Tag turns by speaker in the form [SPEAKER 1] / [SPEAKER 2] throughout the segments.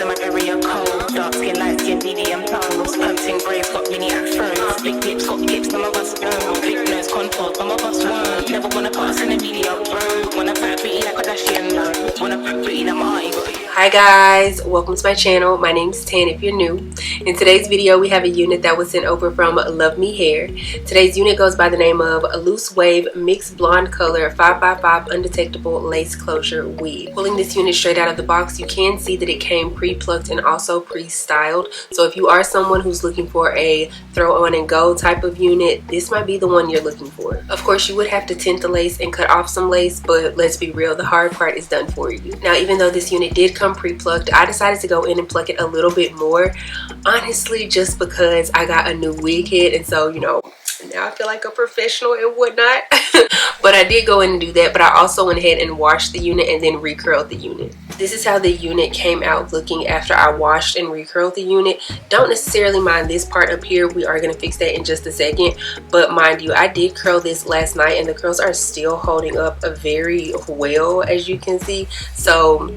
[SPEAKER 1] in my area cold. Dark skin, light skin, medium tones. Pumping braids, got mini afros. Big lips, got hips, some of us don't. Big nose, contours, some of us won't. Never wanna put us in the media, bro. Wanna fat pretty like a Kardashian, no. Wanna fat pretty like my eye.
[SPEAKER 2] Hi guys, welcome to my channel. My name is Tan if you're new. In today's video we have a unit that was sent over from LuvMe Hair. Today's unit goes by the name of a loose wave mixed blonde color 5x5 undetectable lace closure wig. Pulling this unit straight out of the box, you can see that it came pre-plucked and also pre-styled. So if you are someone who's looking for a throw on and go type of unit, this might be the one you're looking for. Of course you would have to tint the lace and cut off some lace, but let's be real, the hard part is done for you. Now even though this unit did come pre-plucked, I decided to go in and pluck it a little bit more, honestly just because I got a new wig head, and so, you know, now I feel like a professional and whatnot. But I did go in and do that, but I also went ahead and washed the unit and then recurled the unit. This is how the unit came out looking after I washed and recurled the unit. Don't necessarily mind this part up here, we are going to fix that in just a second, but mind you, I did curl this last night and the curls are still holding up very well, as you can see. So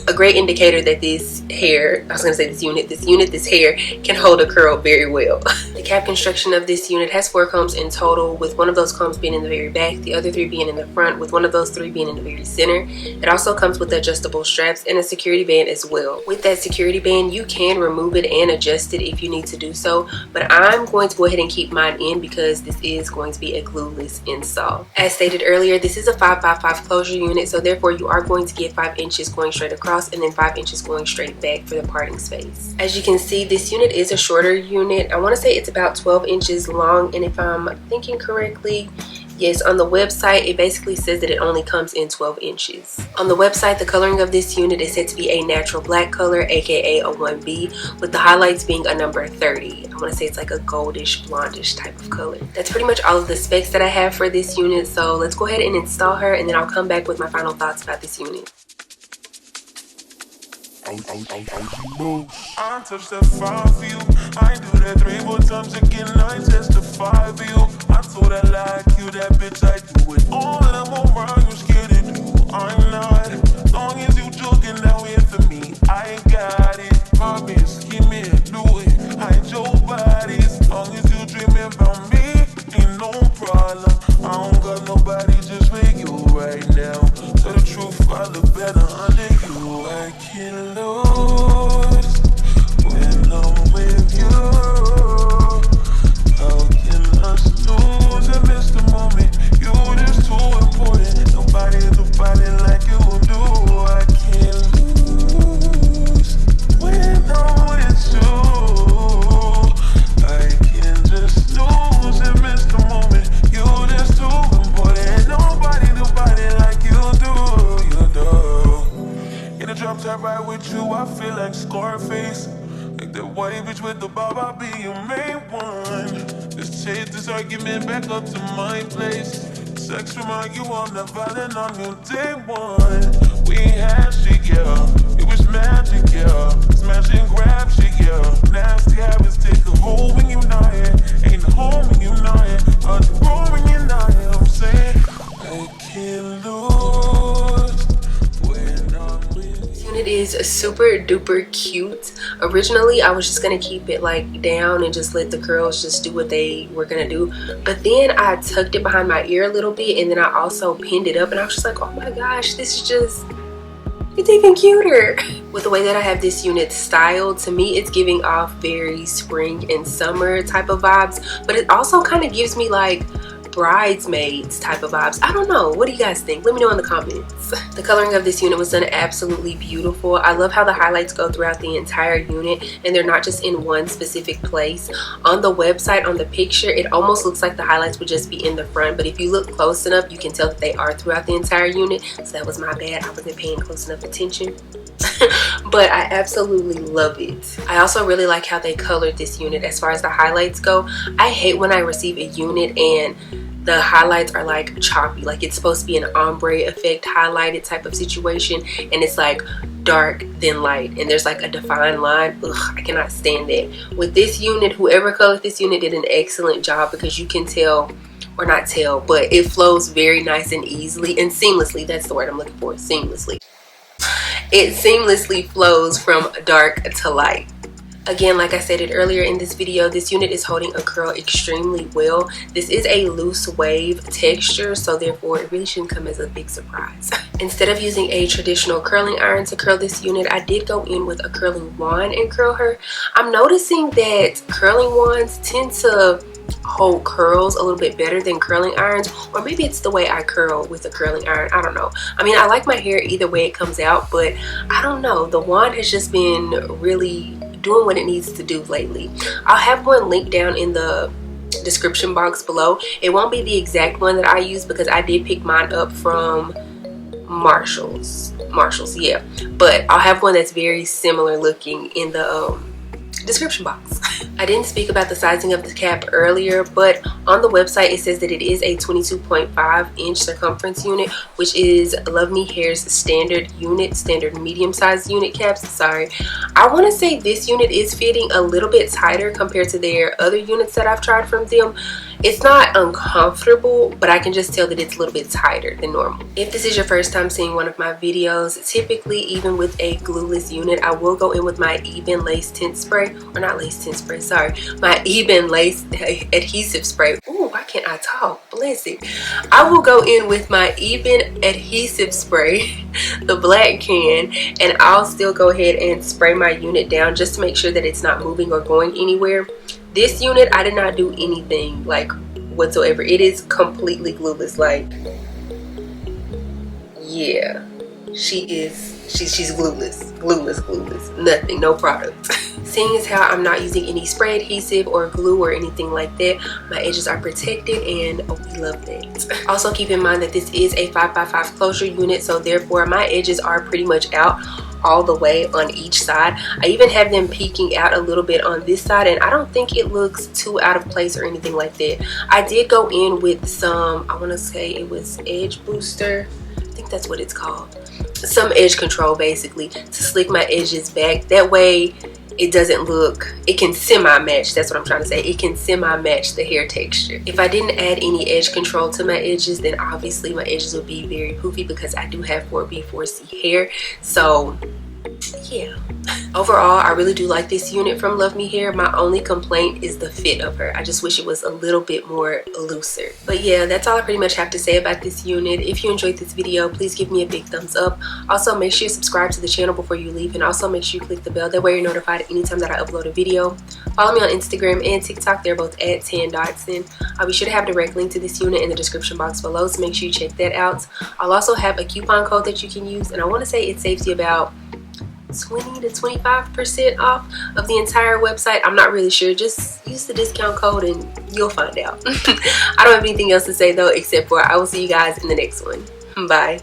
[SPEAKER 2] a great indicator that this hair, I was going to say this hair can hold a curl very well. The cap construction of this unit has 4 combs in total, with one of those combs being in the very back, the other 3 being in the front, with one of those 3 being in the very center. It also comes with adjustable straps and a security band as well. With that security band, you can remove it and adjust it if you need to do so, but I'm going to go ahead and keep mine in because this is going to be a glueless install. As stated earlier, this is a 5x5 closure unit, so therefore you are going to get 5 inches going straight across and then 5 inches going straight back for the parting space. As you can see, this unit is a shorter unit. I want to say it's about 12 inches long, and if I'm thinking correctly, yes, on the website it basically says that it only comes in 12 inches. On the website, the coloring of this unit is said to be a natural black color, aka a 1B, with the highlights being a number 30. I want to say it's like a goldish blondish type of color. That's pretty much all of the specs that I have for this unit, so let's go ahead and install her and then I'll come back with my final thoughts about this unit.
[SPEAKER 3] I touch that 5 for you. I do that 3 more times again. I testify for you. I told that like you, that bitch. I do it all and I'm around. You scared to do. I'm not. As long as you joking, now here for me. I got it. Bobbi, scheming, do it. I ain't your body. As long as you dreaming about me, ain't no problem. I don't got nobody just with you right now. Tell the truth, I look better under you. I can't lose when I'm with you. How can I snooze and miss the moment? You just too important. Nobody like you do. I can't lose when I'm with you. I can just snooze and miss the moment. You just too important. Nobody like you do. You do. In the drop top ride with you, I feel like Scarface. Like that white bitch with the bob, I'll be your main one. Just chase this argument back up to my place. Sex remind you I'm not violent on you day one. We ain't had shit, yeah. It was magic, yeah. Smash and grab shit, yeah. Nasty habits take a hold when you're not here. Ain't a home when you're not here. Hard to grow when you're not here. I'm saying I can't lose when I'm with you.
[SPEAKER 2] It is super duper cute. Originally I was just gonna keep it like down and just let the curls just do what they were gonna do, but then I tucked it behind my ear a little bit and then I also pinned it up, and I was just like, oh my gosh, this is just, it's even cuter. With the way that I have this unit styled, to me it's giving off very spring and summer type of vibes, but it also kind of gives me like bridesmaids type of vibes. I don't know, what do you guys think? Let me know in the comments. The coloring of this unit was done absolutely beautiful. I love how the highlights go throughout the entire unit and they're not just in one specific place. On the website, on the picture, it almost looks like the highlights would just be in the front, but if you look close enough you can tell that they are throughout the entire unit, so that was my bad, I wasn't paying close enough attention. But I absolutely love it. I also really like how they colored this unit as far as the highlights go. I hate when I receive a unit and the highlights are like choppy, like it's supposed to be an ombre effect highlighted type of situation and it's like dark then light and there's like a defined line. Ugh, I cannot stand that. With this unit, whoever colored this unit did an excellent job because you can tell, or not tell, but it flows very nice and easily and seamlessly. That's the word I'm looking for, seamlessly. it seamlessly flows from dark to light. Again, like I stated earlier in this video, this unit is holding a curl extremely well. This is a loose wave texture, so therefore it really shouldn't come as a big surprise. Instead of using a traditional curling iron to curl this unit, I did go in with a curling wand and curl her. I'm noticing that curling wands tend to hold curls a little bit better than curling irons, or maybe it's the way I curl with a curling iron. I don't know. I mean, I like my hair either way it comes out, but I don't know. The wand has just been really doing what it needs to do lately. I'll have one linked down in the description box below. It won't be the exact one that I use because I did pick mine up from Marshall's, yeah, but I'll have one that's very similar looking in the description box. I didn't speak about the sizing of the cap earlier, but on the website it says that it is a 22.5-inch circumference unit, which is LuvMe Hair's standard medium sized unit caps. Sorry, I want to say this unit is fitting a little bit tighter compared to their other units that I've tried from them. It's not uncomfortable, but I can just tell that it's a little bit tighter than normal. If this is your first time seeing one of my videos, typically even with a glueless unit, I will go in with my Ebin lace tint spray, or not lace tint spray, sorry, my Ebin lace adhesive spray. Ooh, why can't I talk? Bless it. I will go in with my Ebin adhesive spray, the black can, and I'll still go ahead and spray my unit down just to make sure that it's not moving or going anywhere. This unit, I did not do anything like whatsoever. It is completely glueless. Like, yeah, she's glueless, nothing, no product. Seeing as how I'm not using any spray adhesive or glue or anything like that, my edges are protected, and we love that. Also keep in mind that this is a 5x5 closure unit, so therefore my edges are pretty much out all the way on each side. I even have them peeking out a little bit on this side, and I don't think it looks too out of place or anything like that. I did go in with some, I want to say it was edge booster, I think that's what it's called, some edge control basically, to slick my edges back. That way it doesn't look, it can semi-match, that's what I'm trying to say, it can semi-match the hair texture. If I didn't add any edge control to my edges, then obviously my edges would be very poofy because I do have 4B 4C hair. So yeah, overall I really do like this unit from LuvMe Hair. My only complaint is the fit of her. I just wish it was a little bit more looser. But yeah, that's all I pretty much have to say about this unit. If you enjoyed this video, please give me a big thumbs up. Also make sure you subscribe to the channel before you leave, and also make sure you click the bell, that way you're notified anytime that I upload a video. Follow me on Instagram and TikTok, they're both at Dotson. I'll be sure to have a direct link to this unit in the description box below, so make sure you check that out. I'll also have a coupon code that you can use, and I want to say it saves you about 20 to 25% off of the entire website. I'm not really sure. Just use the discount code and you'll find out. I don't have anything else to say though, except for I will see you guys in the next one. Bye.